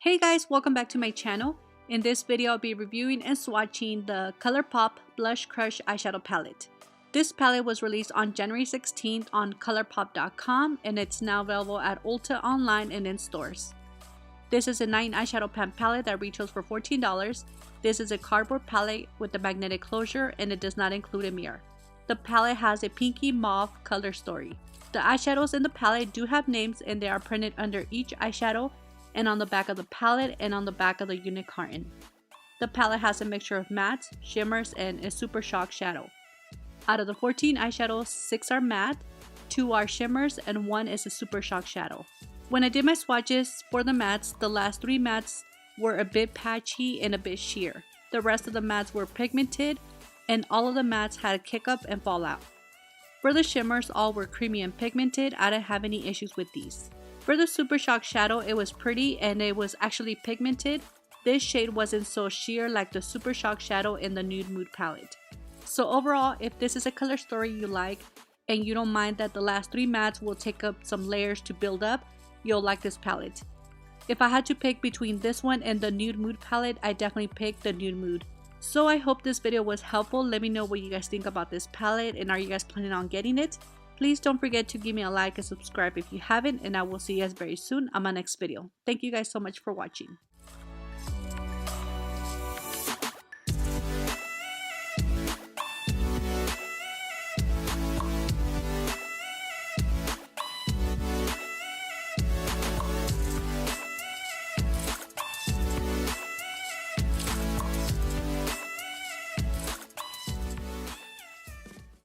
Hey guys, welcome back to my channel. In this video, I'll be reviewing and swatching the Colourpop Blush Crush Eyeshadow Palette. This palette was released on January 16th on Colourpop.com and it's now available at Ulta online and in stores. This is a 9 eyeshadow pan palette that retails for $14. This is a cardboard palette with a magnetic closure and it does not include a mirror. The palette has a pinky mauve color story. The eyeshadows in the palette do have names and they are printed under each eyeshadow and on the back of the palette and on the back of the unit carton. The palette has a mixture of mattes, shimmers, and a super shock shadow. Out of the 14 eyeshadows, 6 are matte, 2 are shimmers, and 1 is a super shock shadow. When I did my swatches for the mattes, the last 3 mattes were a bit patchy and a bit sheer. The rest of the mattes were pigmented and all of the mattes had kick up and fall out. For the shimmers, all were creamy and pigmented. I didn't have any issues with these. For the Super Shock Shadow, it was pretty and it was actually pigmented. This shade wasn't so sheer like the Super Shock Shadow in the Nude Mood palette. So overall, if this is a color story you like and you don't mind that the last 3 mattes will take up some layers to build up, you'll like this palette. If I had to pick between this one and the Nude Mood palette, I definitely picked the Nude Mood. So I hope this video was helpful. Let me know what you guys think about this palette and are you guys planning on getting it? Please don't forget to give me a like and subscribe if you haven't, and I will see you guys very soon on my next video. Thank you guys so much for watching.